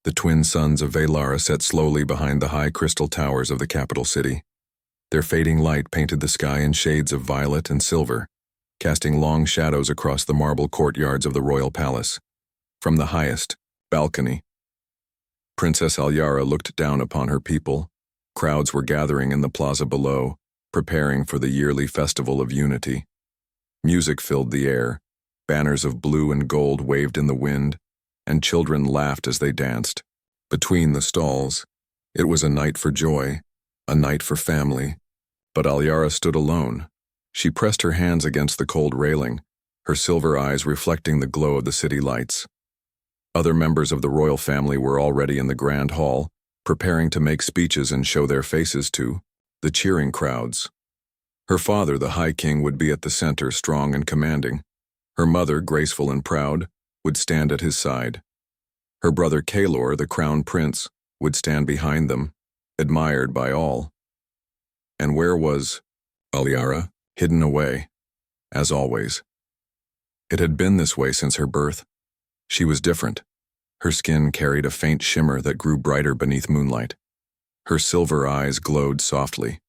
The twin suns of Velara set slowly behind the high crystal towers of the capital city. Their fading light painted the sky in shades of violet and silver, casting long shadows across the marble courtyards of the royal palace. From the highest balcony, Princess Alyara looked down upon her people. Crowds were gathering in the plaza below, preparing for the yearly festival of unity. Music filled the air, banners of blue and gold waved in the wind, and children laughed as they danced. Between the stalls, it was a night for joy, a night for family. But Alyara stood alone. She pressed her hands against the cold railing, her silver eyes reflecting the glow of the city lights. Other members of the royal family were already in the grand hall, preparing to make speeches and show their faces to the cheering crowds. Her father, the High King, would be at the center, strong and commanding. Her mother, graceful and proud, would stand at his side. Her brother Kalor, the crown prince, would stand behind them, admired by all. And where was Alyara? Hidden away, as always. It had been this way since her birth. She was different. Her skin carried a faint shimmer that grew brighter beneath moonlight. Her silver eyes glowed softly,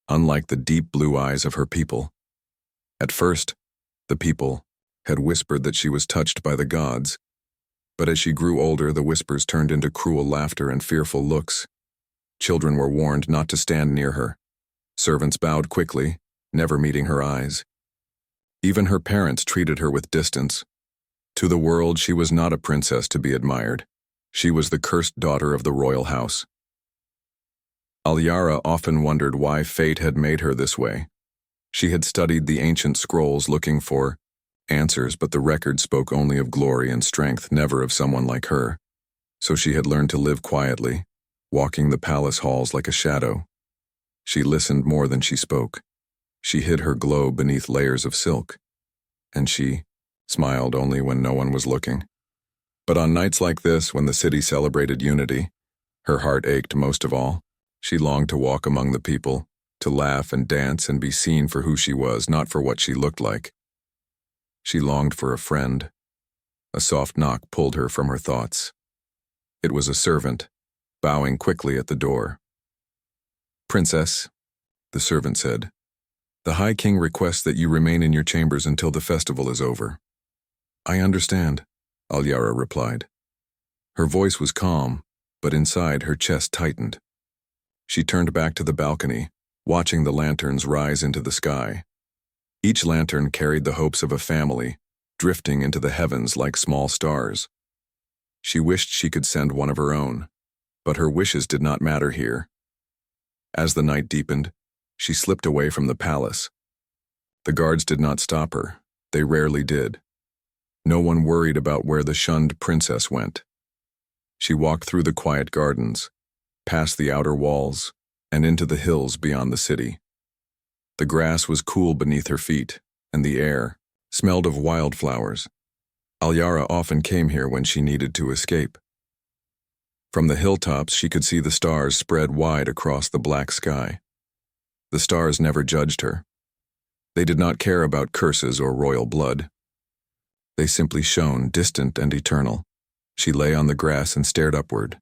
unlike the deep blue eyes of her people. At first, the people had whispered that she was touched by the gods, but as she grew older, the whispers turned into cruel laughter and fearful looks. Children were warned not to stand near her. Servants bowed quickly, never meeting her eyes. Even her parents treated her with distance. To the world, she was not a princess to be admired. She was the cursed daughter of the royal house. Alyara often wondered why fate had made her this way. She had studied the ancient scrolls looking for answers, but the record spoke only of glory and strength, never of someone like her. So she had learned to live quietly, walking the palace halls like a shadow. She listened more than she spoke. She hid her glow beneath layers of silk, and she smiled only when no one was looking. But on nights like this, when the city celebrated unity, her heart ached most of all. She longed to walk among the people, to laugh and dance and be seen for who she was, not for what she looked like. She longed for a friend. A soft knock pulled her from her thoughts. It was a servant, bowing quickly at the door. "Princess," the servant said, "the High King requests that you remain in your chambers until the festival is over." "I understand," Alyara replied. Her voice was calm, but inside her chest tightened. She turned back to the balcony, watching the lanterns rise into the sky. Each lantern carried the hopes of a family, drifting into the heavens like small stars. She wished she could send one of her own, but her wishes did not matter here. As the night deepened, she slipped away from the palace. The guards did not stop her. They rarely did. No one worried about where the shunned princess went. She walked through the quiet gardens, past the outer walls, and into the hills beyond the city. The grass was cool beneath her feet, and the air smelled of wildflowers. Alyara often came here when she needed to escape. From the hilltops, she could see the stars spread wide across the black sky. The stars never judged her. They did not care about curses or royal blood. They simply shone, distant and eternal. She lay on the grass and stared upward.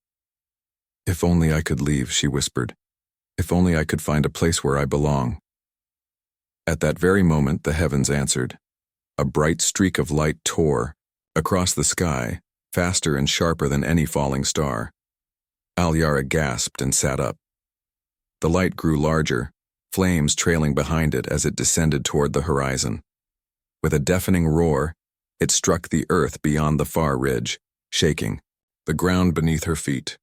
"If only I could leave," she whispered. "If only I could find a place where I belong." At that very moment, the heavens answered. A bright streak of light tore across the sky, faster and sharper than any falling star. Alyara gasped and sat up. The light grew larger, flames trailing behind it as it descended toward the horizon. With a deafening roar, it struck the earth beyond the far ridge, shaking the ground beneath her feet.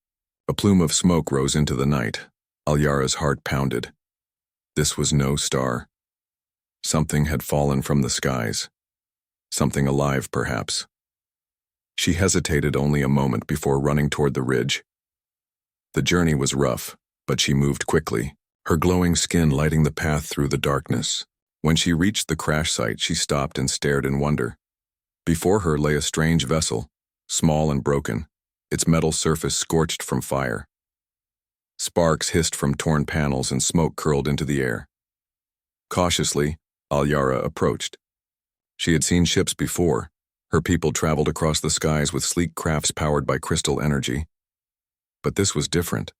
A plume of smoke rose into the night. Alyara's heart pounded. This was no star. Something had fallen from the skies. Something alive, perhaps. She hesitated only a moment before running toward the ridge. The journey was rough, but she moved quickly, her glowing skin lighting the path through the darkness. When she reached the crash site, she stopped and stared in wonder. Before her lay a strange vessel, small and broken, its metal surface scorched from fire. Sparks hissed from torn panels and smoke curled into the air. Cautiously, Alyara approached. She had seen ships before. Her people traveled across the skies with sleek crafts powered by crystal energy. But this was different.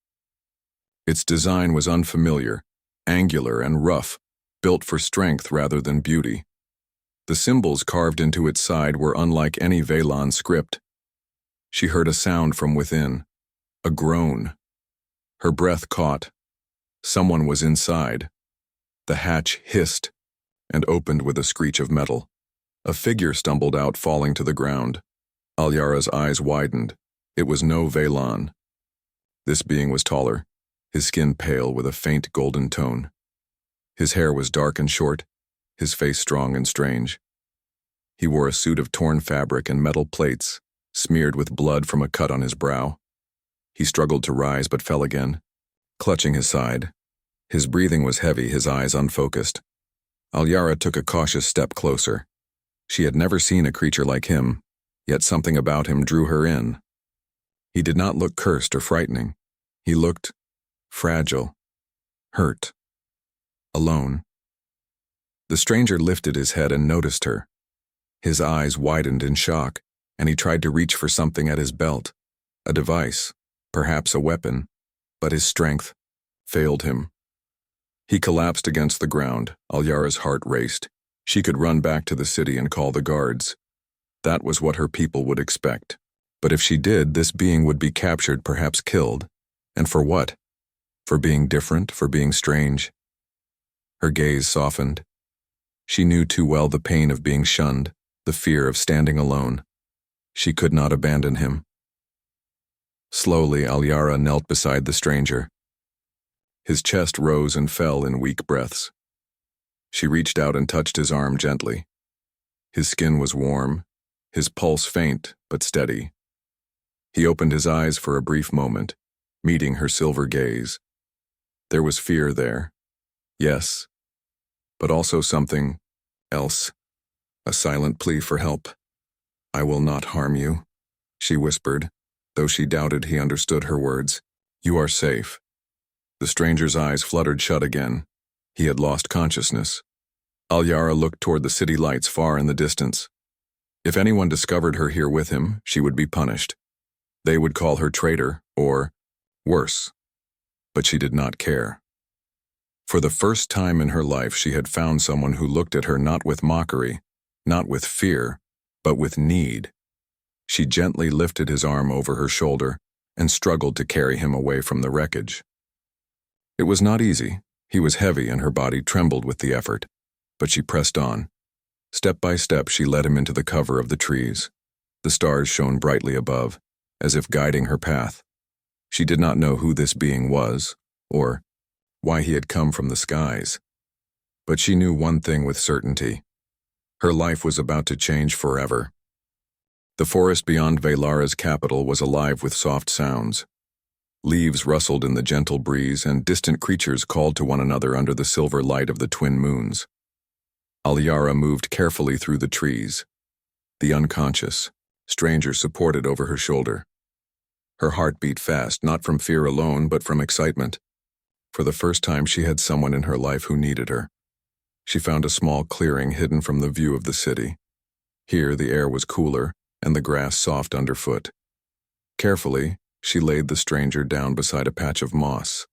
Its design was unfamiliar, angular and rough, built for strength rather than beauty. The symbols carved into its side were unlike any Velan script. She heard a sound from within, a groan. Her breath caught. Someone was inside. The hatch hissed and opened with a screech of metal. A figure stumbled out, falling to the ground. Alyara's eyes widened. It was no Velan. This being was taller, his skin pale with a faint golden tone. His hair was dark and short, his face strong and strange. He wore a suit of torn fabric and metal plates, smeared with blood from a cut on his brow. He struggled to rise but fell again, clutching his side. His breathing was heavy, his eyes unfocused. Alyara took a cautious step closer. She had never seen a creature like him, yet something about him drew her in. He did not look cursed or frightening. He looked fragile, hurt, alone. The stranger lifted his head and noticed her. His eyes widened in shock, and he tried to reach for something at his belt, a device, perhaps a weapon, but his strength failed him. He collapsed against the ground. Alyara's heart raced. She could run back to the city and call the guards. That was what her people would expect. But if she did, this being would be captured, perhaps killed. And for what? For being different, for being strange. Her gaze softened. She knew too well the pain of being shunned, the fear of standing alone. She could not abandon him. Slowly, Alyara knelt beside the stranger. His chest rose and fell in weak breaths. She reached out and touched his arm gently. His skin was warm, his pulse faint but steady. He opened his eyes for a brief moment, meeting her silver gaze. There was fear there, yes, but also something else, a silent plea for help. "I will not harm you," she whispered, though she doubted he understood her words. "You are safe." The stranger's eyes fluttered shut again. He had lost consciousness. Alyara looked toward the city lights far in the distance. If anyone discovered her here with him, she would be punished. They would call her traitor, or worse. But she did not care. For the first time in her life, she had found someone who looked at her not with mockery, not with fear, but with need. She gently lifted his arm over her shoulder and struggled to carry him away from the wreckage. It was not easy. He was heavy and her body trembled with the effort, but she pressed on. Step by step, she led him into the cover of the trees. The stars shone brightly above, as if guiding her path. She did not know who this being was, or why he had come from the skies. But she knew one thing with certainty. Her life was about to change forever. The forest beyond Velara's capital was alive with soft sounds. Leaves rustled in the gentle breeze, and distant creatures called to one another under the silver light of the twin moons. Alyara moved carefully through the trees. The unconscious stranger supported over her shoulder. Her heart beat fast, not from fear alone, but from excitement. For the first time, she had someone in her life who needed her. She found a small clearing hidden from the view of the city. Here, the air was cooler, and the grass soft underfoot. Carefully, she laid the stranger down beside a patch of moss.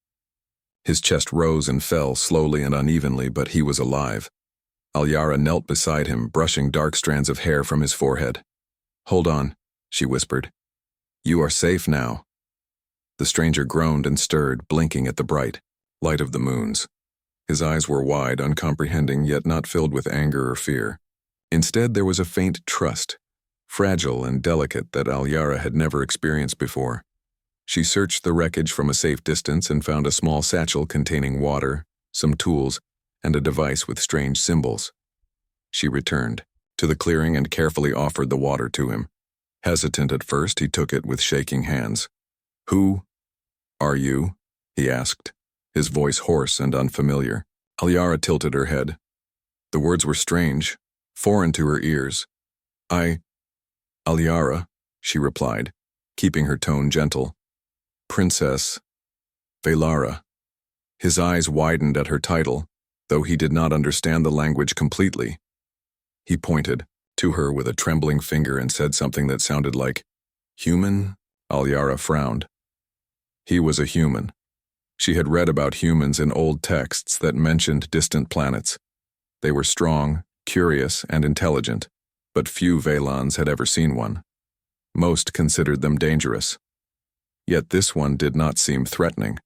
His chest rose and fell slowly and unevenly, but he was alive. Alyara knelt beside him, brushing dark strands of hair from his forehead. "Hold on," she whispered. "You are safe now." The stranger groaned and stirred, blinking at the bright light of the moons. His eyes were wide, uncomprehending, yet not filled with anger or fear. Instead, there was a faint trust, fragile and delicate, that Alyara had never experienced before. She searched the wreckage from a safe distance and found a small satchel containing water, some tools, and a device with strange symbols. She returned to the clearing and carefully offered the water to him. Hesitant at first, he took it with shaking hands. "Who are you?" he asked, his voice hoarse and unfamiliar. Alyara tilted her head. The words were strange, foreign to her ears. Alyara," she replied, keeping her tone gentle. "Princess Velara." His eyes widened at her title, though he did not understand the language completely. He pointed to her with a trembling finger and said something that sounded like, "Human?" Alyara frowned. He was a human. She had read about humans in old texts that mentioned distant planets. They were strong, curious, and intelligent, but few Valons had ever seen one. Most considered them dangerous. Yet this one did not seem threatening.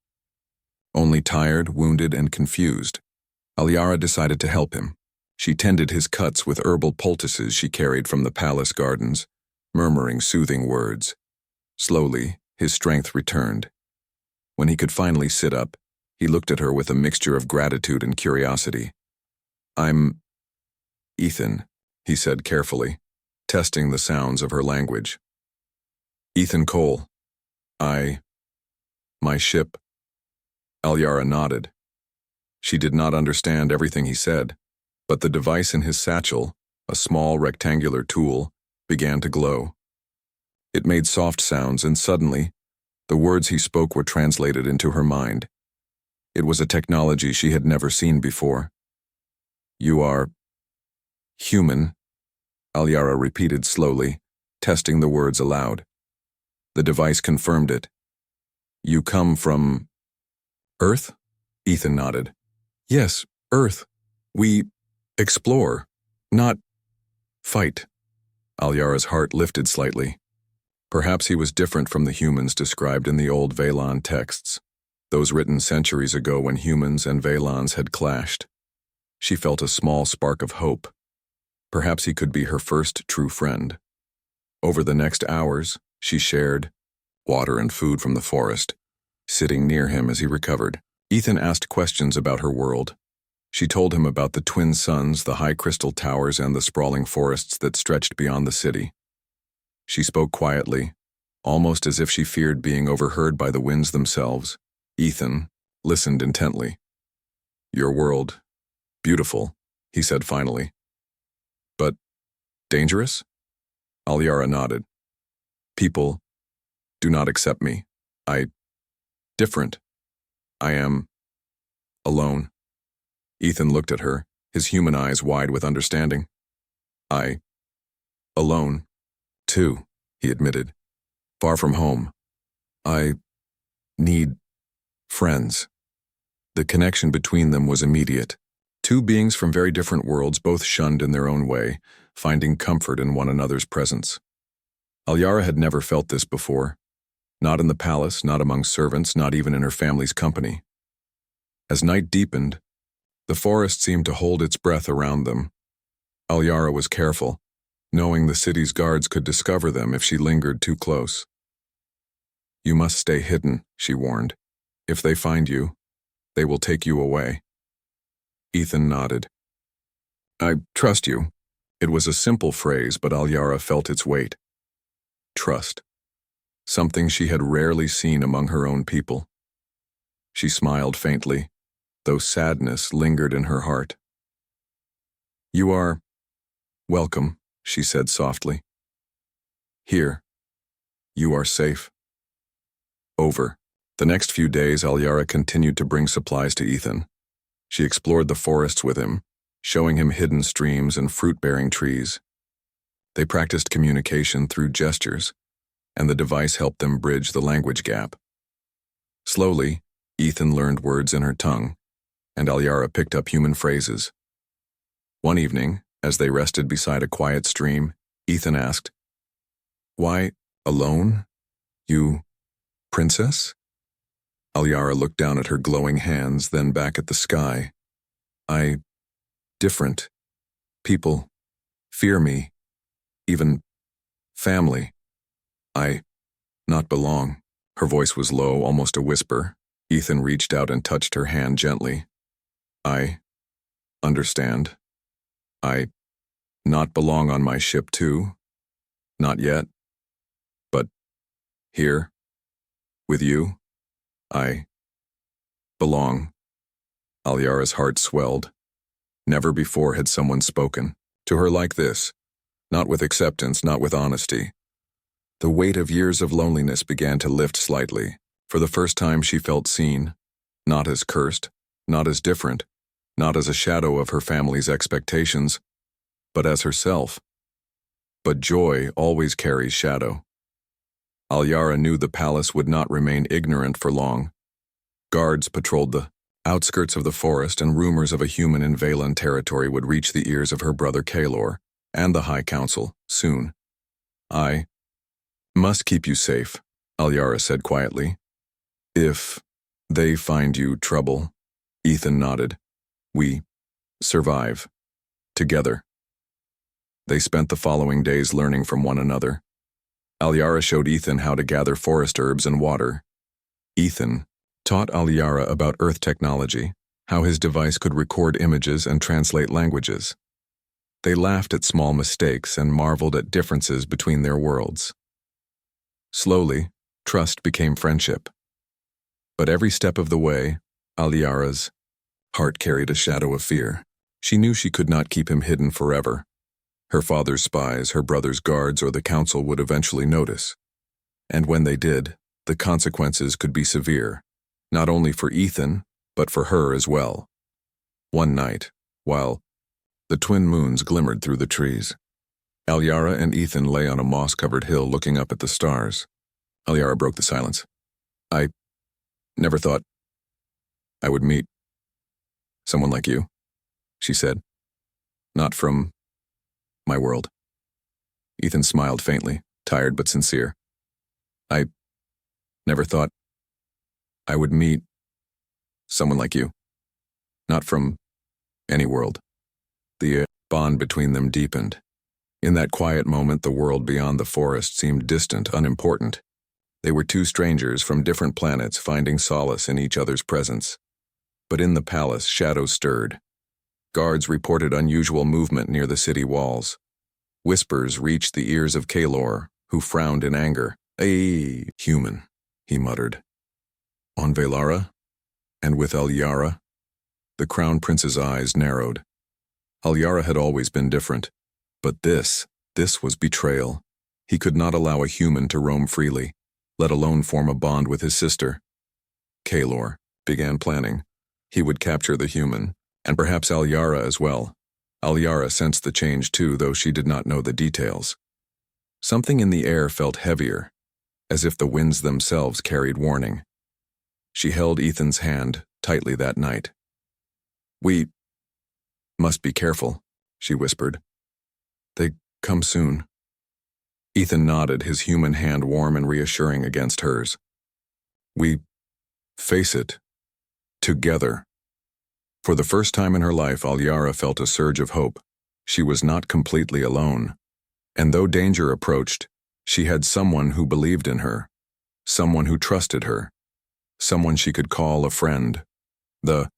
Only tired, wounded, and confused. Alyara decided to help him. She tended his cuts with herbal poultices she carried from the palace gardens, murmuring soothing words. Slowly, his strength returned. When he could finally sit up, he looked at her with a mixture of gratitude and curiosity. "I'm Ethan," he said carefully, testing the sounds of her language. "Ethan Cole. My ship." Alyara nodded. She did not understand everything he said, but the device in his satchel, a small rectangular tool, began to glow. It made soft sounds, and suddenly, the words he spoke were translated into her mind. It was a technology she had never seen before. "You are human," Alyara repeated slowly, testing the words aloud. The device confirmed it. "You come from Earth?" Ethan nodded. "Yes, Earth. We explore, not fight." Alyara's heart lifted slightly. Perhaps he was different from the humans described in the old Valon texts, those written centuries ago when humans and Valons had clashed. She felt a small spark of hope. Perhaps he could be her first true friend. Over the next hours, she shared water and food from the forest, sitting near him as he recovered. Ethan asked questions about her world. She told him about the twin suns, the high crystal towers, and the sprawling forests that stretched beyond the city. She spoke quietly, almost as if she feared being overheard by the winds themselves. Ethan listened intently. "Your world, beautiful," he said finally. "But dangerous?" Alyara nodded. "People do not accept me. Different. I am alone." Ethan looked at her, his human eyes wide with understanding. Alone, too," he admitted. "Far from home. I need friends." The connection between them was immediate. Two beings from very different worlds, both shunned in their own way, finding comfort in one another's presence. Alyara had never felt this before. Not in the palace, not among servants, not even in her family's company. As night deepened, the forest seemed to hold its breath around them. Alyara was careful, knowing the city's guards could discover them if she lingered too close. "You must stay hidden," she warned. "If they find you, they will take you away." Ethan nodded. "I trust you." It was a simple phrase, but Alyara felt its weight. Trust. Something she had rarely seen among her own people. She smiled faintly, though sadness lingered in her heart. "You are welcome," she said softly. "Here. You are safe." Over. The next few days, Alyara continued to bring supplies to Ethan. She explored the forests with him, showing him hidden streams and fruit-bearing trees. They practiced communication through gestures, and the device helped them bridge the language gap. Slowly, Ethan learned words in her tongue, and Alyara picked up human phrases. One evening, as they rested beside a quiet stream, Ethan asked, "Why alone? You princess?" Alyara looked down at her glowing hands, then back at the sky. Different. People fear me. Even family. Not belong." Her voice was low, almost a whisper. Ethan reached out and touched her hand gently. "I understand. I not belong on my ship too. Not yet. But here, with you, I belong." Alyara's heart swelled. Never before had someone spoken to her like this, not with acceptance, not with honesty. The weight of years of loneliness began to lift slightly. For the first time she felt seen, not as cursed, not as different, not as a shadow of her family's expectations, but as herself. But joy always carries shadow. Alyara knew the palace would not remain ignorant for long. Guards patrolled the outskirts of the forest, and rumors of a human in Valen territory would reach the ears of her brother Kalor and the High Council soon. "I must keep you safe," Alyara said quietly. "If they find you trouble," Ethan nodded. "We survive together." They spent the following days learning from one another. Alyara showed Ethan how to gather forest herbs and water. Ethan taught Alyara about Earth technology, how his device could record images and translate languages. They laughed at small mistakes and marveled at differences between their worlds. Slowly, trust became friendship. But every step of the way, Alyara's heart carried a shadow of fear. She knew she could not keep him hidden forever. Her father's spies, her brother's guards, or the council would eventually notice. And when they did, the consequences could be severe, not only for Ethan, but for her as well. One night, while the twin moons glimmered through the trees, Alyara and Ethan lay on a moss-covered hill looking up at the stars. Alyara broke the silence. "I never thought I would meet someone like you," she said. "Not from my world." Ethan smiled faintly, tired but sincere. "I never thought I would meet someone like you. Not from any world." The bond between them deepened. In that quiet moment, the world beyond the forest seemed distant, unimportant. They were two strangers from different planets finding solace in each other's presence. But in the palace, shadows stirred. Guards reported unusual movement near the city walls. Whispers reached the ears of Kalor, who frowned in anger. "A human," he muttered. "On Velara? And with Alyara?" The crown prince's eyes narrowed. Alyara had always been different, but this was betrayal. He could not allow a human to roam freely, let alone form a bond with his sister. Kalor began planning. He would capture the human, and perhaps Alyara as well. Alyara sensed the change too, though she did not know the details. Something in the air felt heavier, as if the winds themselves carried warning. She held Ethan's hand tightly that night. "We must be careful," she whispered. "They come soon." Ethan nodded, his human hand warm and reassuring against hers. "We face it together." For the first time in her life, Alyara felt a surge of hope. She was not completely alone. And though danger approached, she had someone who believed in her, someone who trusted her, someone she could call a friend. The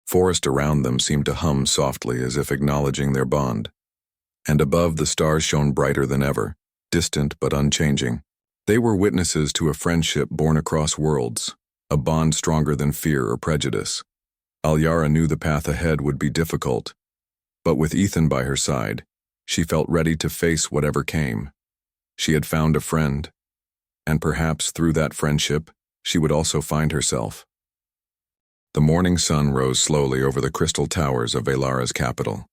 forest around them seemed to hum softly, as if acknowledging their bond. And above, the stars shone brighter than ever, distant but unchanging. They were witnesses to a friendship born across worlds, a bond stronger than fear or prejudice. Alyara knew the path ahead would be difficult, but with Ethan by her side, she felt ready to face whatever came. She had found a friend, and perhaps through that friendship, she would also find herself. The morning sun rose slowly over the crystal towers of Velara's capital.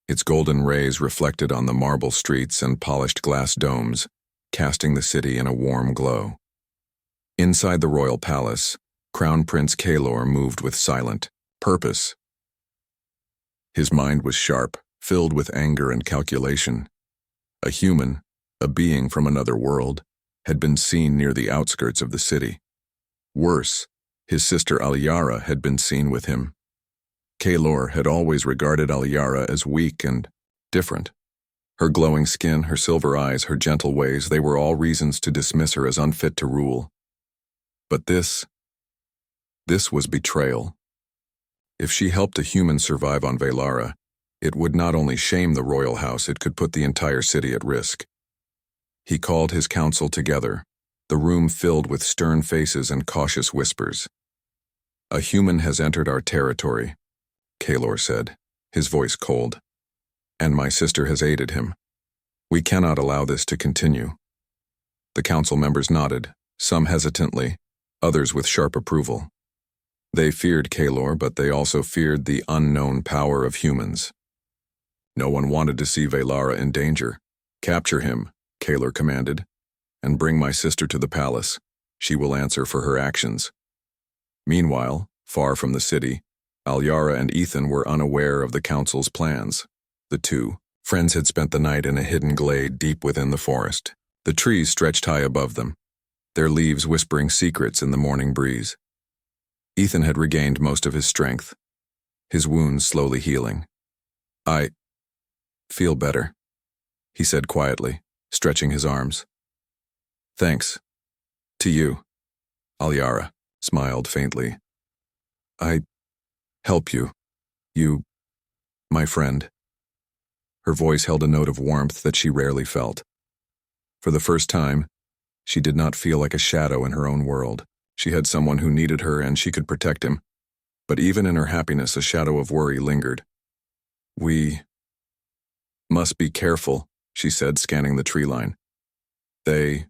Its golden rays reflected on the marble streets and polished glass domes, casting the city in a warm glow. Inside the royal palace, Crown Prince Kalor moved with silent purpose. His mind was sharp, filled with anger and calculation. A human, a being from another world, had been seen near the outskirts of the city. Worse, his sister Alyara had been seen with him. Kalor had always regarded Alyara as weak and different. Her glowing skin, her silver eyes, her gentle ways, they were all reasons to dismiss her as unfit to rule. But this was betrayal. If she helped a human survive on Velara, it would not only shame the royal house, it could put the entire city at risk. He called his council together, the room filled with stern faces and cautious whispers. "A human has entered our territory," Kalor said, his voice cold. "And my sister has aided him. We cannot allow this to continue." The council members nodded, some hesitantly, others with sharp approval. They feared Kalor, but they also feared the unknown power of humans. No one wanted to see Velara in danger. "Capture him," Kalor commanded. and bring my sister to the palace. She will answer for her actions." Meanwhile, far from the city, Alyara and Ethan were unaware of the council's plans. The two friends had spent the night in a hidden glade deep within the forest. The trees stretched high above them, their leaves whispering secrets in the morning breeze. Ethan had regained most of his strength, his wounds slowly healing. "I feel better," he said quietly, stretching his arms. "Thanks. To you." Alyara smiled faintly. "I help you. You, my friend." Her voice held a note of warmth that she rarely felt. For the first time, she did not feel like a shadow in her own world. She had someone who needed her and she could protect him. But even in her happiness, a shadow of worry lingered. "We must be careful," she said, scanning the tree line. "They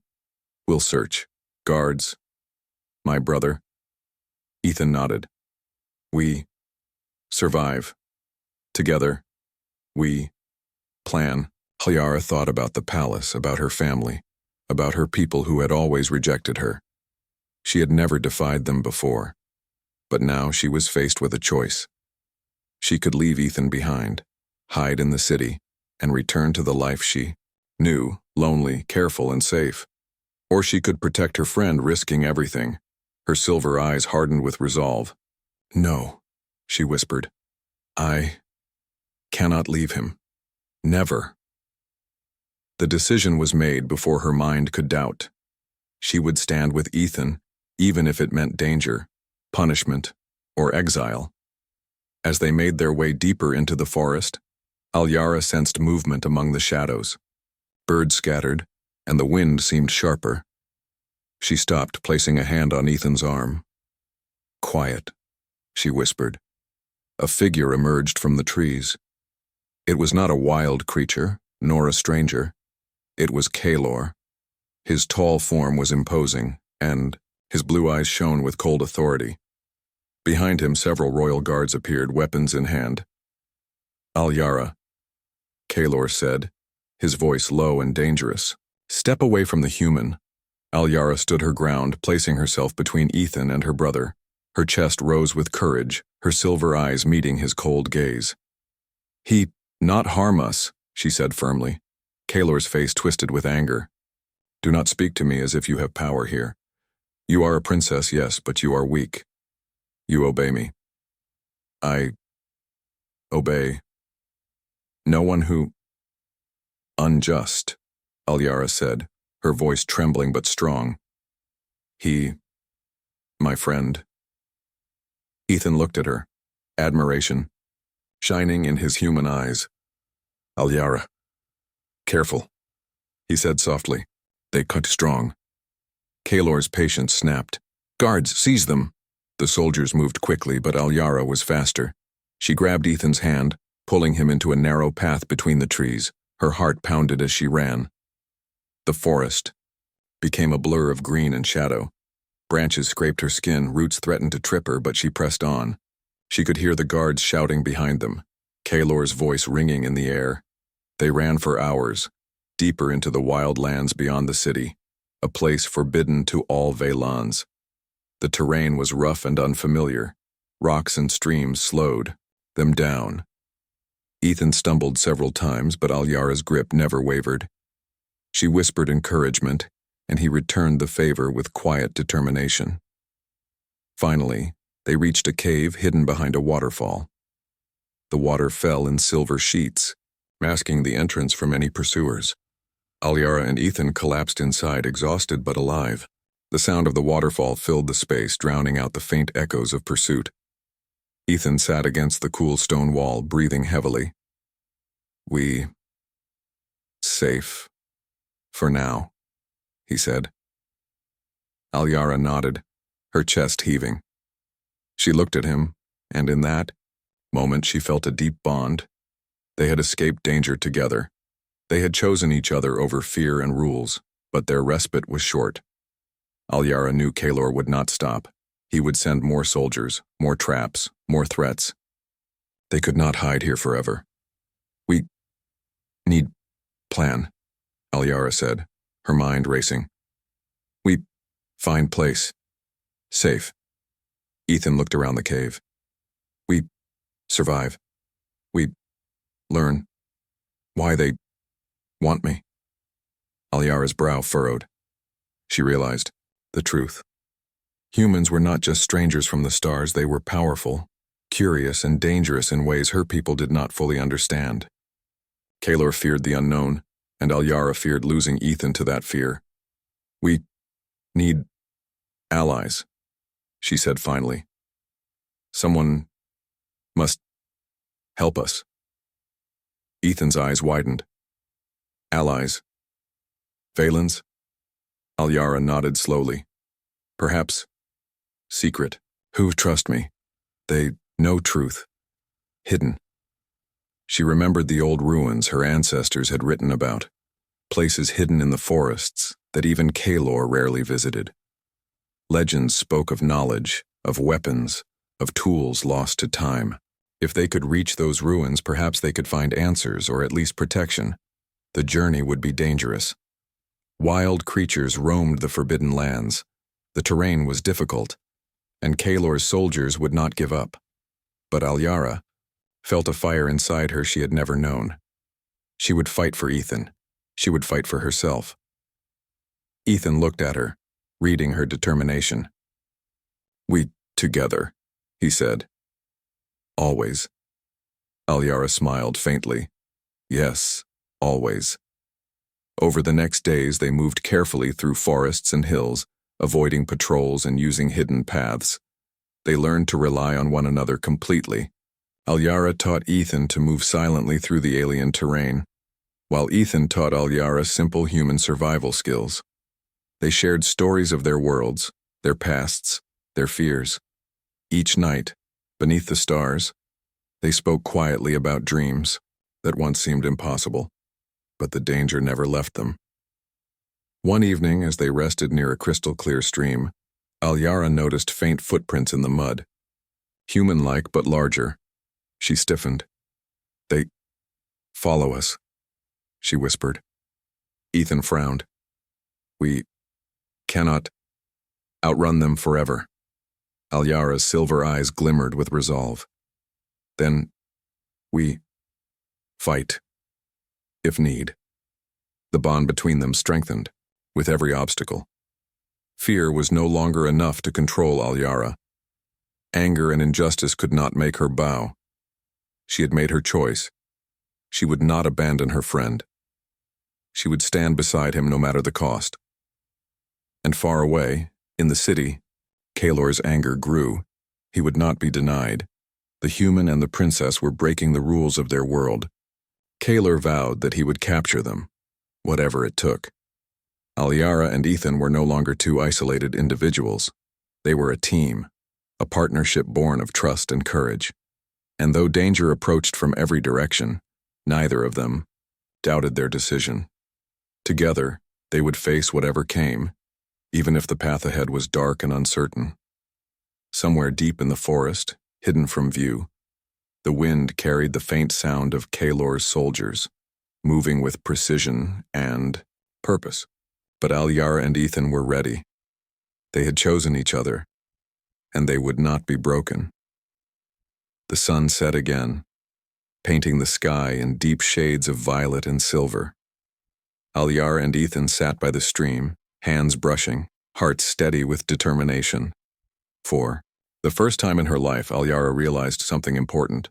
will search. Guards. My brother." Ethan nodded. "We survive. Together. We plan." Alyara thought about the palace, about her family, about her people who had always rejected her. She had never defied them before, but now she was faced with a choice. She could leave Ethan behind, hide in the city, and return to the life she knew, lonely, careful, and safe. Or she could protect her friend, risking everything. Her silver eyes hardened with resolve. "No," she whispered. "I cannot leave him. Never." The decision was made before her mind could doubt. She would stand with Ethan, even if it meant danger, punishment, or exile. As they made their way deeper into the forest, Alyara sensed movement among the shadows. Birds scattered, and the wind seemed sharper. She stopped, placing a hand on Ethan's arm. "Quiet," she whispered. A figure emerged from the trees. It was not a wild creature, nor a stranger. It was Kalor. His tall form was imposing, and his blue eyes shone with cold authority. Behind him, several royal guards appeared, weapons in hand. "Alyara," Kalor said, his voice low and dangerous. "Step away from the human." Alyara stood her ground, placing herself between Ethan and her brother. Her chest rose with courage, her silver eyes meeting his cold gaze. "He not harm us," she said firmly. Kalor's face twisted with anger. "Do not speak to me as if you have power here. You are a princess, yes, but you are weak. You obey me." "I obey no one who—" "Unjust," Alyara said, her voice trembling but strong. "He, my friend." Ethan looked at her, admiration shining in his human eyes. "Alyara, careful," he said softly. "They cut strong." Kalor's patience snapped. "Guards, seize them!" The soldiers moved quickly, but Alyara was faster. She grabbed Ethan's hand, pulling him into a narrow path between the trees. Her heart pounded as she ran. The forest became a blur of green and shadow. Branches scraped her skin, roots threatened to trip her, but she pressed on. She could hear the guards shouting behind them, Kalor's voice ringing in the air. They ran for hours, deeper into the wild lands beyond the city, a place forbidden to all Vaylans. The terrain was rough and unfamiliar. Rocks and streams slowed them down. Ethan stumbled several times, but Alyara's grip never wavered. She whispered encouragement, and he returned the favor with quiet determination. Finally, they reached a cave hidden behind a waterfall. The water fell in silver sheets, masking the entrance from any pursuers. Alyara and Ethan collapsed inside, exhausted but alive. The sound of the waterfall filled the space, drowning out the faint echoes of pursuit. Ethan sat against the cool stone wall, breathing heavily. "We safe for now," he said. Alyara nodded, her chest heaving. She looked at him, and in that moment she felt a deep bond. They had escaped danger together. They had chosen each other over fear and rules, but their respite was short. Alyara knew Kalor would not stop. He would send more soldiers, more traps, more threats. They could not hide here forever. "We need plan," Alyara said, her mind racing. We find place. Safe. Ethan looked around the cave. We survive. We learn why they want me. Alyara's brow furrowed. She realized the truth. Humans were not just strangers from the stars, they were powerful, curious, and dangerous in ways her people did not fully understand. Kaelor feared the unknown, and Alyara feared losing Ethan to that fear. We need allies, she said finally. Someone must help us. Ethan's eyes widened. Allies. Valens? Alyara nodded slowly. Perhaps secret. Who trust me? They know truth. Hidden. She remembered the old ruins her ancestors had written about, places hidden in the forests that even Kaelor rarely visited. Legends spoke of knowledge, of weapons, of tools lost to time. If they could reach those ruins, perhaps they could find answers or at least protection. The journey would be dangerous. Wild creatures roamed the forbidden lands. The terrain was difficult, and Kaelor's soldiers would not give up. But Alyara felt a fire inside her she had never known. She would fight for Ethan. She would fight for herself. Ethan looked at her, reading her determination. We together, he said. Always. Alyara smiled faintly. Yes, always. Over the next days, they moved carefully through forests and hills, avoiding patrols and using hidden paths. They learned to rely on one another completely. Alyara taught Ethan to move silently through the alien terrain, while Ethan taught Alyara simple human survival skills. They shared stories of their worlds, their pasts, their fears. Each night, beneath the stars, they spoke quietly about dreams that once seemed impossible, but the danger never left them. One evening, as they rested near a crystal-clear stream, Alyara noticed faint footprints in the mud. Human-like but larger. She stiffened. They follow us, she whispered. Ethan frowned. We cannot outrun them forever. Alyara's silver eyes glimmered with resolve. Then we fight, if need. The bond between them strengthened with every obstacle. Fear was no longer enough to control Alyara. Anger and injustice could not make her bow. She had made her choice. She would not abandon her friend. She would stand beside him no matter the cost. And far away, in the city, Kaelor's anger grew. He would not be denied. The human and the princess were breaking the rules of their world. Kaelor vowed that he would capture them, whatever it took. Alyara and Ethan were no longer two isolated individuals. They were a team, a partnership born of trust and courage. And though danger approached from every direction, neither of them doubted their decision. Together, they would face whatever came, even if the path ahead was dark and uncertain. Somewhere deep in the forest, hidden from view, the wind carried the faint sound of Kaelor's soldiers, moving with precision and purpose. But Alyara and Ethan were ready. They had chosen each other, and they would not be broken. The sun set again, painting the sky in deep shades of violet and silver. Alyara and Ethan sat by the stream, hands brushing, hearts steady with determination. For the first time in her life, Alyara realized something important.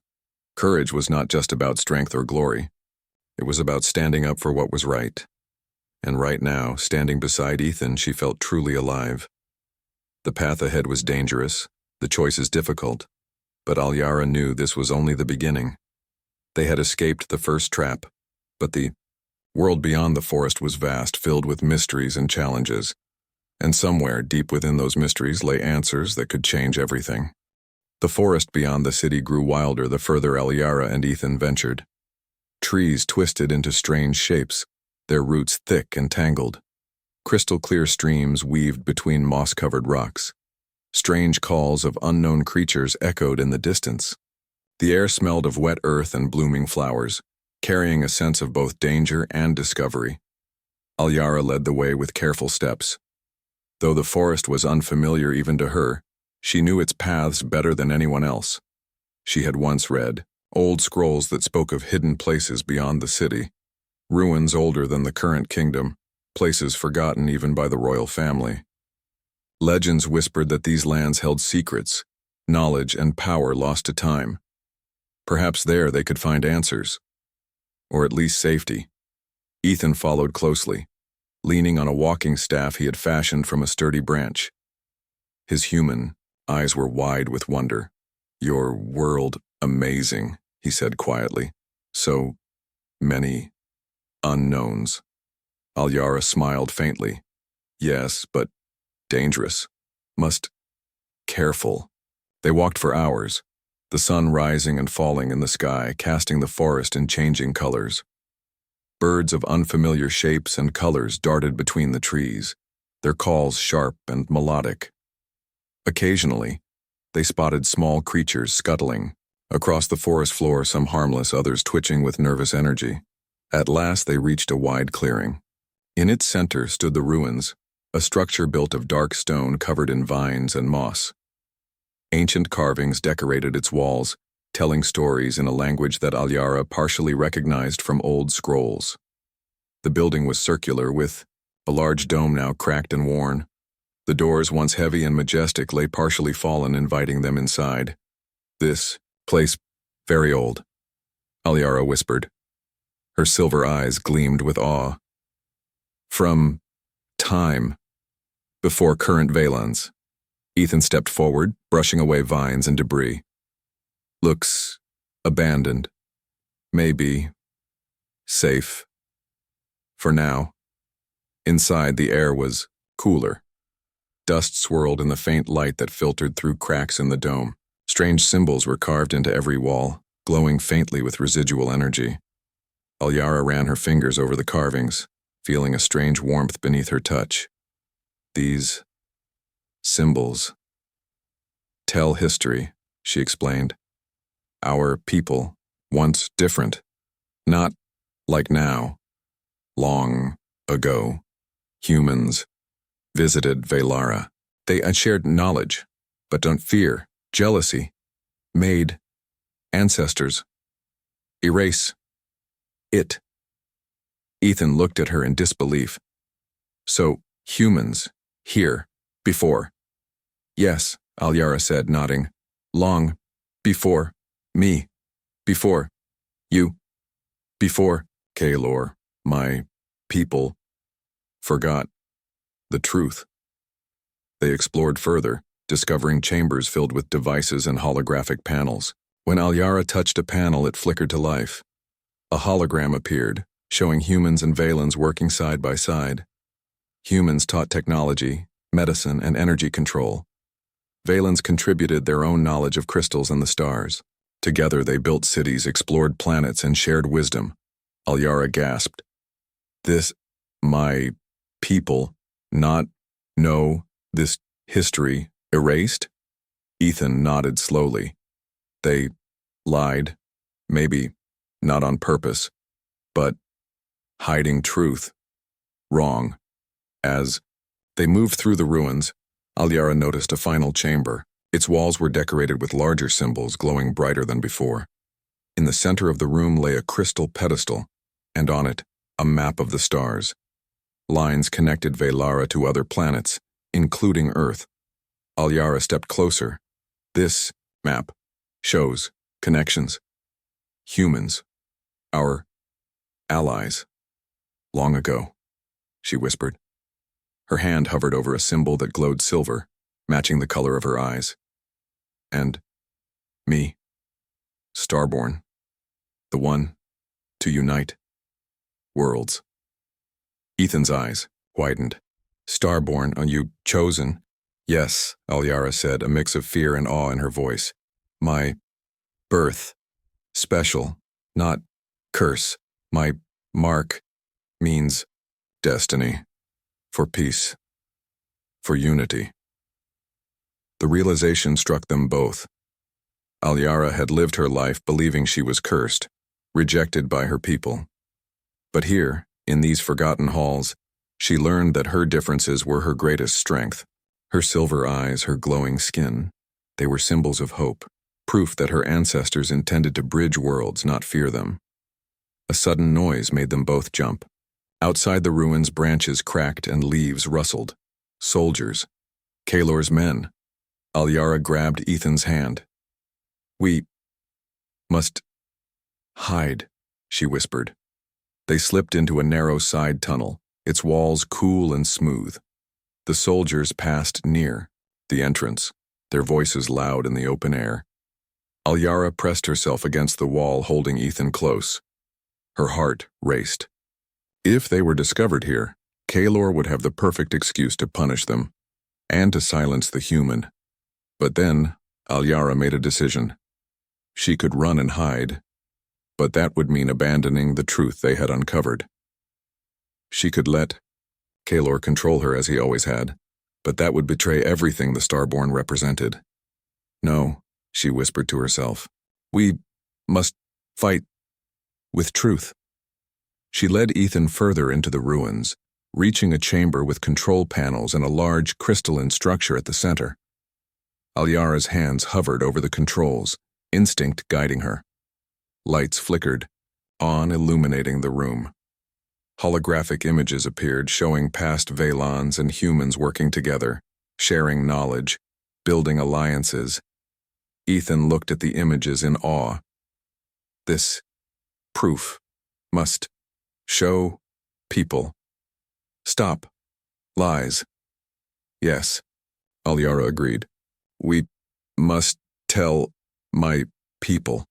Courage was not just about strength or glory. It was about standing up for what was right. And right now, standing beside Ethan, she felt truly alive. The path ahead was dangerous, the choices difficult, but Alyara knew this was only the beginning. They had escaped the first trap, but the world beyond the forest was vast, filled with mysteries and challenges. And somewhere deep within those mysteries lay answers that could change everything. The forest beyond the city grew wilder the further Alyara and Ethan ventured. Trees twisted into strange shapes, their roots thick and tangled. Crystal-clear streams weaved between moss-covered rocks. Strange calls of unknown creatures echoed in the distance. The air smelled of wet earth and blooming flowers, carrying a sense of both danger and discovery. Alyara led the way with careful steps. Though the forest was unfamiliar even to her, she knew its paths better than anyone else. She had once read old scrolls that spoke of hidden places beyond the city, ruins older than the current kingdom, places forgotten even by the royal family. Legends whispered that these lands held secrets, knowledge and power lost to time. Perhaps there they could find answers, or at least safety. Ethan followed closely, leaning on a walking staff he had fashioned from a sturdy branch. His human eyes were wide with wonder. "Your world amazing," he said quietly. "So many unknowns." Alyara smiled faintly. "Yes, but dangerous. Must careful." They walked for hours, the sun rising and falling in the sky, casting the forest in changing colors. Birds of unfamiliar shapes and colors darted between the trees, their calls sharp and melodic. Occasionally, they spotted small creatures scuttling across the forest floor, some harmless, others twitching with nervous energy. At last they reached a wide clearing. In its center stood the ruins, a structure built of dark stone covered in vines and moss. Ancient carvings decorated its walls, telling stories in a language that Alyara partially recognized from old scrolls. The building was circular, with a large dome now cracked and worn. The doors, once heavy and majestic, lay partially fallen, inviting them inside. "This place, very old," Alyara whispered. Her silver eyes gleamed with awe. "From time before current Valens." Ethan stepped forward, brushing away vines and debris. "Looks abandoned. Maybe safe. For now." Inside, the air was cooler. Dust swirled in the faint light that filtered through cracks in the dome. Strange symbols were carved into every wall, glowing faintly with residual energy. Alyara ran her fingers over the carvings, feeling a strange warmth beneath her touch. "These symbols tell history," she explained. "Our people, once different, not like now. Long ago, humans visited Velara. They had shared knowledge, but don't fear, jealousy, made ancestors erase it." Ethan looked at her in disbelief. "So, humans, here, before?" "Yes," Alyara said, nodding. "Long before me, before you, before Kaelor, my people, forgot the truth." They explored further, discovering chambers filled with devices and holographic panels. When Alyara touched a panel, it flickered to life. A hologram appeared, showing humans and Valens working side by side. Humans taught technology, medicine, and energy control. Valens contributed their own knowledge of crystals and the stars. Together they built cities, explored planets, and shared wisdom. Alyara gasped. "This, my people, not know this history erased?" Ethan nodded slowly. "They lied, maybe not on purpose, but hiding truth. Wrong." As they moved through the ruins, Alyara noticed a final chamber. Its walls were decorated with larger symbols, glowing brighter than before. In the center of the room lay a crystal pedestal, and on it, a map of the stars. Lines connected Velara to other planets, including Earth. Alyara stepped closer. "This map shows connections. Humans, our allies. Long ago," she whispered. Her hand hovered over a symbol that glowed silver, matching the color of her eyes. "And me, Starborn, the one to unite worlds." Ethan's eyes widened. "Starborn, are you chosen?" "Yes," Alyara said, a mix of fear and awe in her voice. "My birth, special, not curse. My mark means destiny, for peace, for unity." The realization struck them both. Alyara had lived her life believing she was cursed, rejected by her people. But here, in these forgotten halls, She learned that her differences were her greatest strength. Her silver eyes, her glowing skin, they were symbols of hope, proof that her ancestors intended to bridge worlds, not fear them. A sudden noise made them both jump. Outside the ruins, branches cracked and leaves rustled. Soldiers. Kaelor's men. Alyara grabbed Ethan's hand. "We must hide," she whispered. They slipped into a narrow side tunnel, its walls cool and smooth. The soldiers passed near the entrance, their voices loud in the open air. Alyara pressed herself against the wall, holding Ethan close. Her heart raced. If they were discovered here, Kaelor would have the perfect excuse to punish them, and to silence the human. But then, Alyara made a decision. She could run and hide, but that would mean abandoning the truth they had uncovered. She could let Kaelor control her as he always had, but that would betray everything the Starborn represented. "No," she whispered to herself. "We must fight with truth." She led Ethan further into the ruins, reaching a chamber with control panels and a large crystalline structure at the center. Alyara's hands hovered over the controls, instinct guiding her. Lights flickered, on illuminating the room. Holographic images appeared, showing past Valons and humans working together, sharing knowledge, building alliances. Ethan looked at the images in awe. This proof must show people. Stop lies. Yes, Alyara agreed. We must tell my people.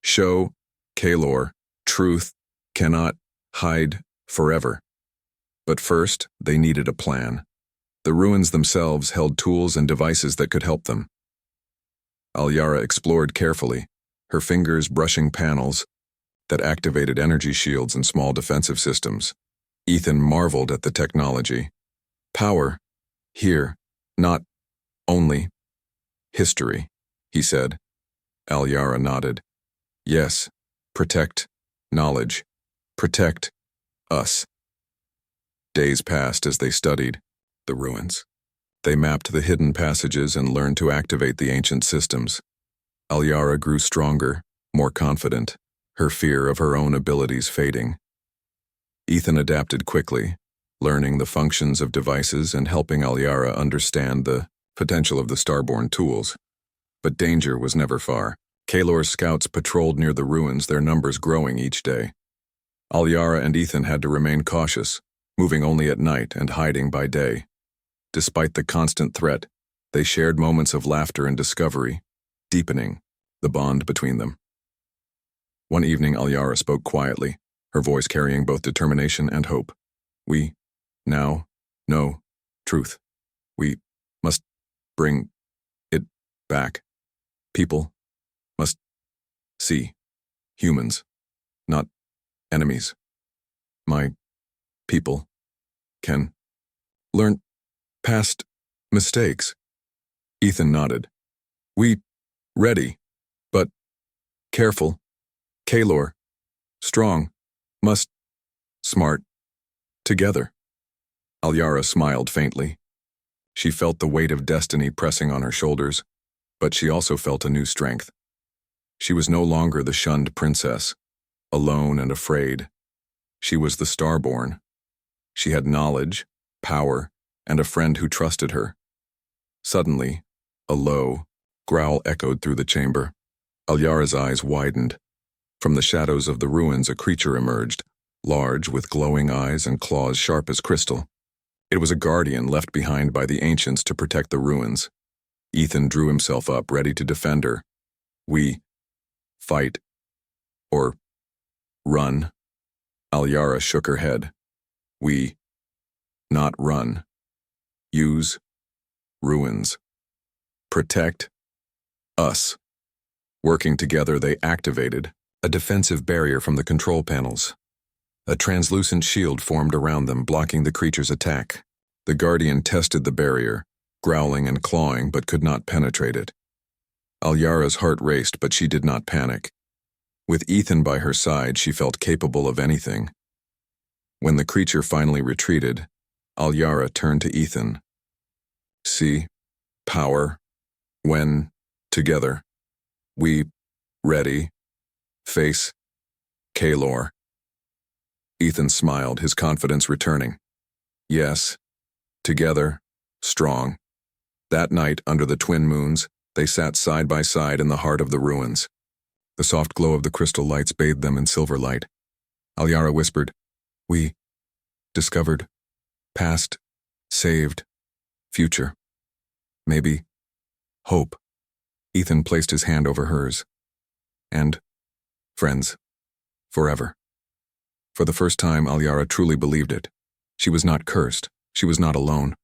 Show Kaelor truth cannot hide forever. But first, they needed a plan. The ruins themselves held tools and devices that could help them. Alyara explored carefully, her fingers brushing panels that activated energy shields and small defensive systems. Ethan marveled at the technology. Power, here, not only history, he said. Alyara nodded. Yes, protect knowledge. Protect us. Days passed as they studied the ruins. They mapped the hidden passages and learned to activate the ancient systems. Alyara grew stronger, more confident, her fear of her own abilities fading. Ethan adapted quickly, learning the functions of devices and helping Alyara understand the potential of the Starborn tools. But danger was never far. Kaelor's scouts patrolled near the ruins, their numbers growing each day. Alyara and Ethan had to remain cautious, moving only at night and hiding by day. Despite the constant threat, they shared moments of laughter and discovery, deepening the bond between them. One evening, Alyara spoke quietly, her voice carrying both determination and hope. We now know truth. We must bring it back. People must see humans, not enemies. My people can learn past mistakes. Ethan nodded. We ready, but careful. Kaelor, strong, must smart, together. Alyara smiled faintly. She felt the weight of destiny pressing on her shoulders, but she also felt a new strength. She was no longer the shunned princess, alone and afraid. She was the Starborn. She had knowledge, power, and a friend who trusted her. Suddenly, a low growl echoed through the chamber. Alyara's eyes widened. From the shadows of the ruins, a creature emerged, large, with glowing eyes and claws sharp as crystal. It was a guardian left behind by the ancients to protect the ruins. Ethan drew himself up, ready to defend her. We fight or run? Alyara shook her head. We not run. Use ruins. Protect us. Working together, they activated a defensive barrier from the control panels. A translucent shield formed around them, blocking the creature's attack. The guardian tested the barrier, growling and clawing, but could not penetrate it. Alyara's heart raced, but she did not panic. With Ethan by her side, she felt capable of anything. When the creature finally retreated, Alyara turned to Ethan. See, power, when, together. We, ready, face, Kaelor. Ethan smiled, his confidence returning. Yes, together, strong. That night, under the twin moons, they sat side by side in the heart of the ruins. The soft glow of the crystal lights bathed them in silver light. Alyara whispered, "We discovered, past, saved, future. Maybe, hope." Ethan placed his hand over hers. And, friends, forever. For the first time, Alyara truly believed it. She was not cursed. She was not alone.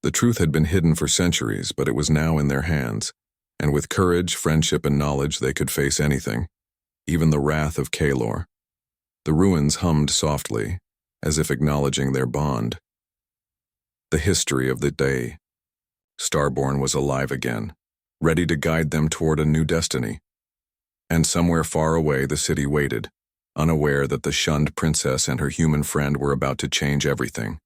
The truth had been hidden for centuries, but it was now in their hands, and with courage, friendship, and knowledge they could face anything, even the wrath of Kaelor. The ruins hummed softly, as if acknowledging their bond. The history of the day. Starborn was alive again, ready to guide them toward a new destiny. And somewhere far away the city waited, unaware that the shunned princess and her human friend were about to change everything.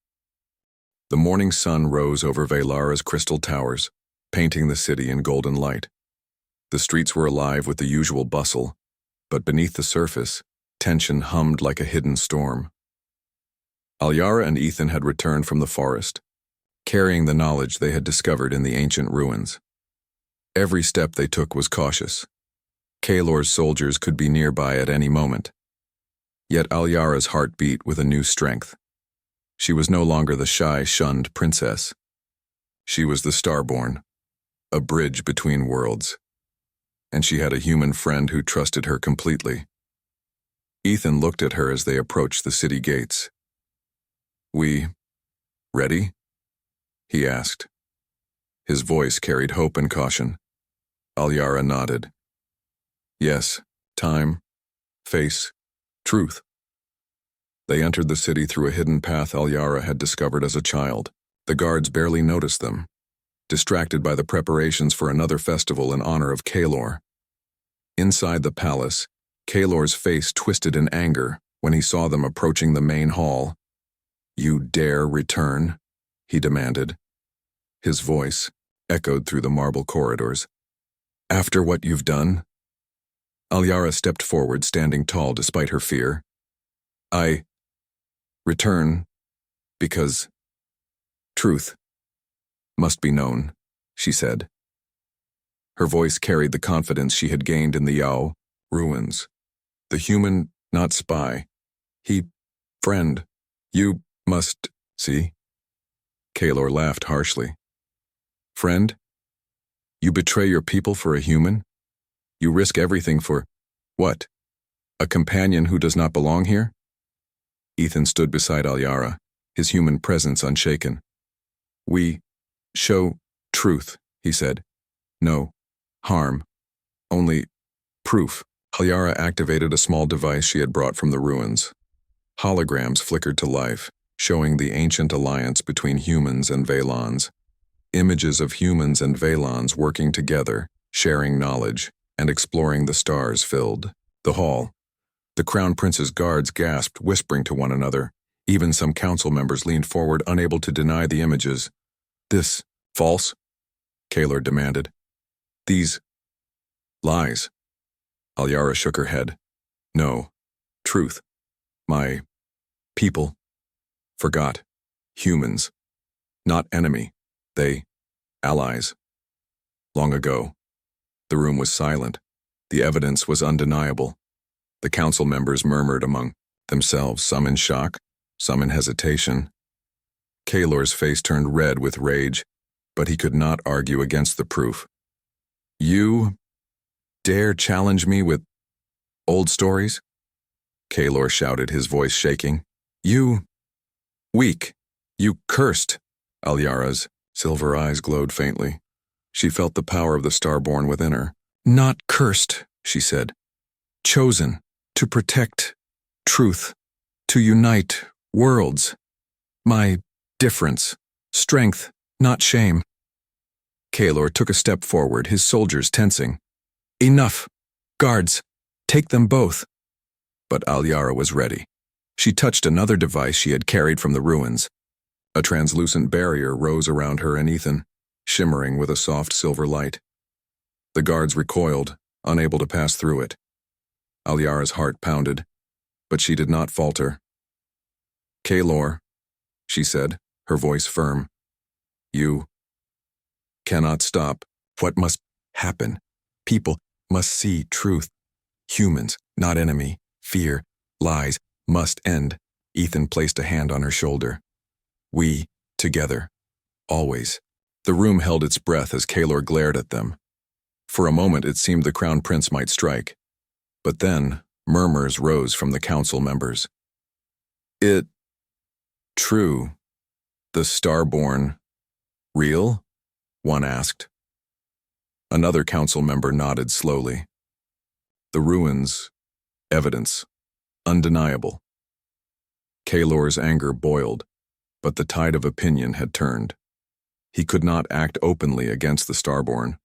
The morning sun rose over Velara's crystal towers, painting the city in golden light. The streets were alive with the usual bustle, but beneath the surface, tension hummed like a hidden storm. Alyara and Ethan had returned from the forest, carrying the knowledge they had discovered in the ancient ruins. Every step they took was cautious. Kaelor's soldiers could be nearby at any moment. Yet Alyara's heart beat with a new strength. She was no longer the shy, shunned princess. She was the Starborn, a bridge between worlds. And she had a human friend who trusted her completely. Ethan looked at her as they approached the city gates. "We ready?" he asked. His voice carried hope and caution. Alyara nodded. Yes, time, face, truth. They entered the city through a hidden path Alyara had discovered as a child. The guards barely noticed them, distracted by the preparations for another festival in honor of Kaelor. Inside the palace, Kaelor's face twisted in anger when he saw them approaching the main hall. "You dare return?" he demanded. His voice echoed through the marble corridors. "After what you've done?" Alyara stepped forward, standing tall despite her fear. "I return because truth must be known," she said. Her voice carried the confidence she had gained in the Yao ruins. The human, not spy. He, friend, you must see. Kaelor laughed harshly. "Friend? You betray your people for a human? You risk everything for, what? A companion who does not belong here?" Ethan stood beside Alyara, his human presence unshaken. "We show truth," he said. "No harm, only proof." Alyara activated a small device she had brought from the ruins. Holograms flickered to life, showing the ancient alliance between humans and Velans. Images of humans and Velans working together, sharing knowledge, and exploring the stars filled the hall. The Crown Prince's guards gasped, whispering to one another. Even some council members leaned forward, unable to deny the images. "This false?" Kaelor demanded. "These lies?" Alyara shook her head. "No, truth. My people forgot. Humans. Not enemy. They allies. Long ago." The room was silent. The evidence was undeniable. The council members murmured among themselves, some in shock, some in hesitation. Kaelor's face turned red with rage, but he could not argue against the proof. "You dare challenge me with old stories?" Kaelor shouted, his voice shaking. "You weak. You cursed." Alyara's silver eyes glowed faintly. She felt the power of the Starborn within her. "Not cursed," she said. "Chosen to protect truth, to unite worlds. My difference, strength, not shame." Kaelor took a step forward, his soldiers tensing. "Enough! Guards, take them both." But Alyara was ready. She touched another device she had carried from the ruins. A translucent barrier rose around her and Ethan, shimmering with a soft silver light. The guards recoiled, unable to pass through it. Alyara's heart pounded, but she did not falter. "Kaelor," she said, her voice firm. "You cannot stop what must happen. People must see truth. Humans, not enemy, fear, lies, must end." Ethan placed a hand on her shoulder. "We, together, always." The room held its breath as Kaelor glared at them. For a moment it seemed the Crown Prince might strike. But then, murmurs rose from the council members. "It true? The Starborn real?" one asked. Another council member nodded slowly. "The ruins, evidence, undeniable." Kaelor's anger boiled, but the tide of opinion had turned. He could not act openly against the Starborn,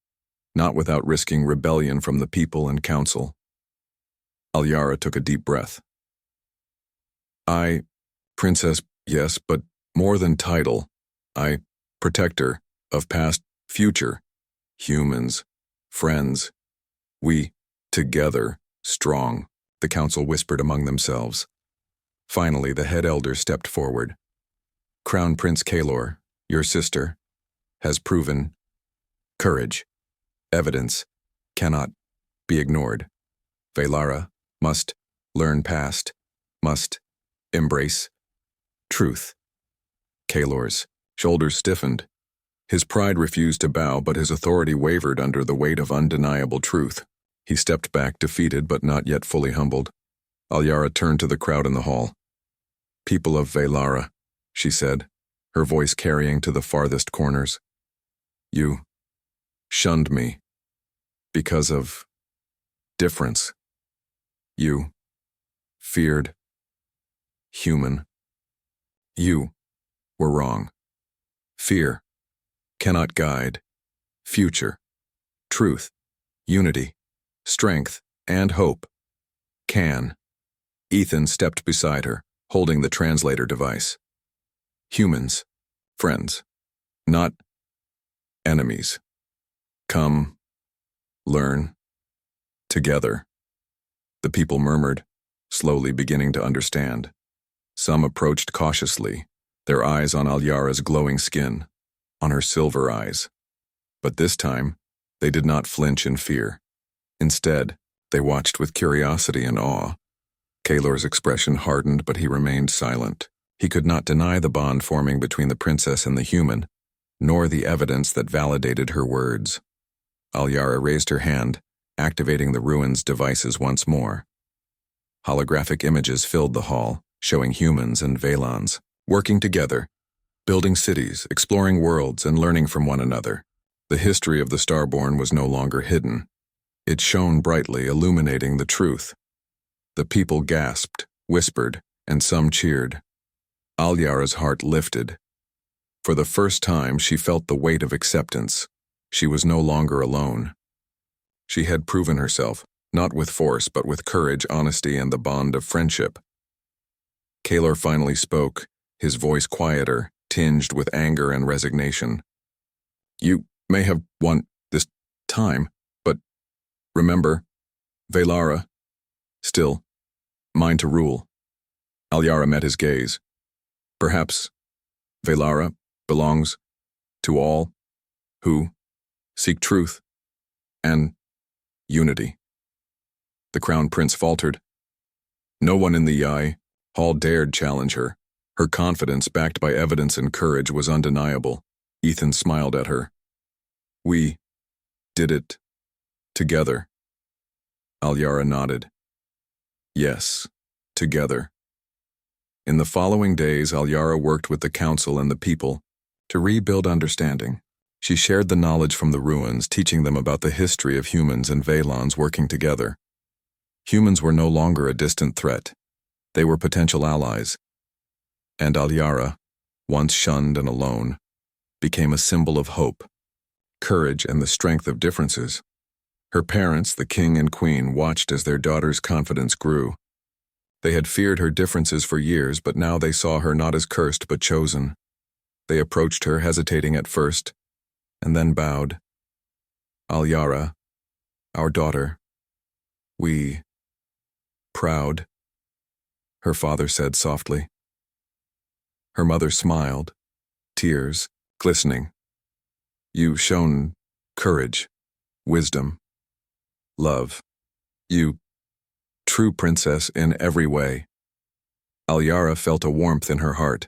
not without risking rebellion from the people and council. Alyara took a deep breath. "I, princess, yes, but more than title. I, protector of past, future, humans, friends. We, together, strong," the council whispered among themselves. Finally, the head elder stepped forward. "Crown Prince Kaelor, your sister, has proven courage. Evidence cannot be ignored. Valara must learn past, must embrace truth." Kaelor's shoulders stiffened. His pride refused to bow, but his authority wavered under the weight of undeniable truth. He stepped back, defeated but not yet fully humbled. Alyara turned to the crowd in the hall. "People of Valara," she said, her voice carrying to the farthest corners. "You shunned me because of difference. You feared human. You were wrong. Fear cannot guide future, truth, unity, strength, and hope can." Ethan stepped beside her, holding the translator device. "Humans, friends, not enemies. Come, learn, together." The people murmured, slowly beginning to understand. Some approached cautiously, their eyes on Alyara's glowing skin, on her silver eyes. But this time, they did not flinch in fear. Instead, they watched with curiosity and awe. Kaelor's expression hardened, but he remained silent. He could not deny the bond forming between the princess and the human, nor the evidence that validated her words. Alyara raised her hand, activating the ruins' devices once more. Holographic images filled the hall, showing humans and Valons working together, building cities, exploring worlds, and learning from one another. The history of the Starborn was no longer hidden. It shone brightly, illuminating the truth. The people gasped, whispered, and some cheered. Alyara's heart lifted. For the first time, she felt the weight of acceptance. She was no longer alone. She had proven herself, not with force, but with courage, honesty, and the bond of friendship. Kaelor finally spoke, his voice quieter, tinged with anger and resignation. "You may have won this time, but remember, Valara, still, mine to rule." Alyara met his gaze. "Perhaps Valara belongs to all who seek truth and unity." The Crown Prince faltered. No one in the Yi Hall dared challenge her. Her confidence, backed by evidence and courage, was undeniable. Ethan smiled at her. "We did it together." Alyara nodded. "Yes, together." In the following days, Alyara worked with the council and the people to rebuild understanding. She shared the knowledge from the ruins, teaching them about the history of humans and Valons working together. Humans were no longer a distant threat. They were potential allies. And Alyara, once shunned and alone, became a symbol of hope, courage, and the strength of differences. Her parents, the king and queen, watched as their daughter's confidence grew. They had feared her differences for years, but now they saw her not as cursed but chosen. They approached her, hesitating at first, and then bowed. Alyara, our daughter, we, proud, her father said softly. Her mother smiled, tears glistening. You've shown courage, wisdom, love. You, true princess in every way. Alyara felt a warmth in her heart.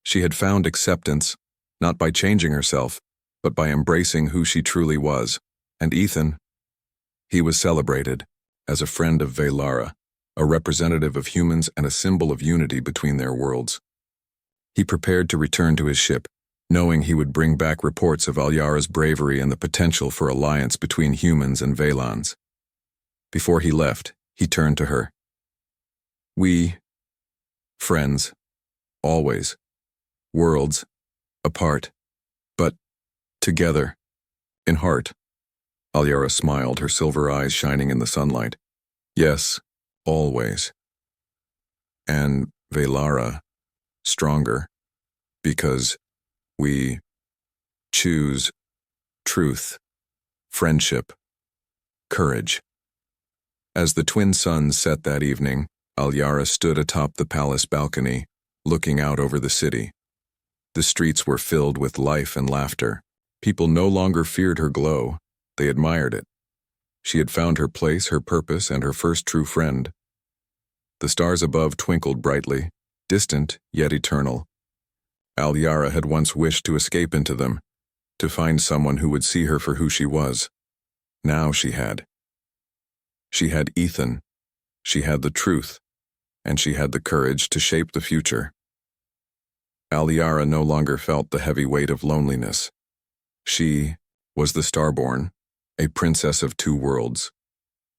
She had found acceptance, not by changing herself, but by embracing who she truly was. And Ethan, he was celebrated as a friend of Velara, a representative of humans and a symbol of unity between their worlds. He prepared to return to his ship, knowing he would bring back reports of Alyara's bravery and the potential for alliance between humans and Velans. Before he left, he turned to her. We, friends, always, worlds, apart, but together, in heart. Alyara smiled, her silver eyes shining in the sunlight. Yes, always. And Velara, stronger, because we choose truth, friendship, courage. As the twin suns set that evening, Alyara stood atop the palace balcony, looking out over the city. The streets were filled with life and laughter. People no longer feared her glow, they admired it. She had found her place, her purpose, and her first true friend. The stars above twinkled brightly, distant yet eternal. Alyara had once wished to escape into them, to find someone who would see her for who she was. Now she had. She had Ethan, she had the truth, and she had the courage to shape the future. Alyara no longer felt the heavy weight of loneliness. She was the Starborn, a princess of two worlds,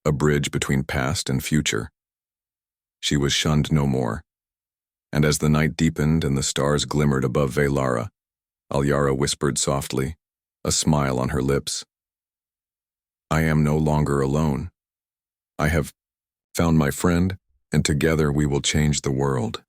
a bridge between past and future. She was shunned no more. And as the night deepened and the stars glimmered above Velara, Alyara whispered softly, a smile on her lips. I am no longer alone. I have found my friend, and together we will change the world.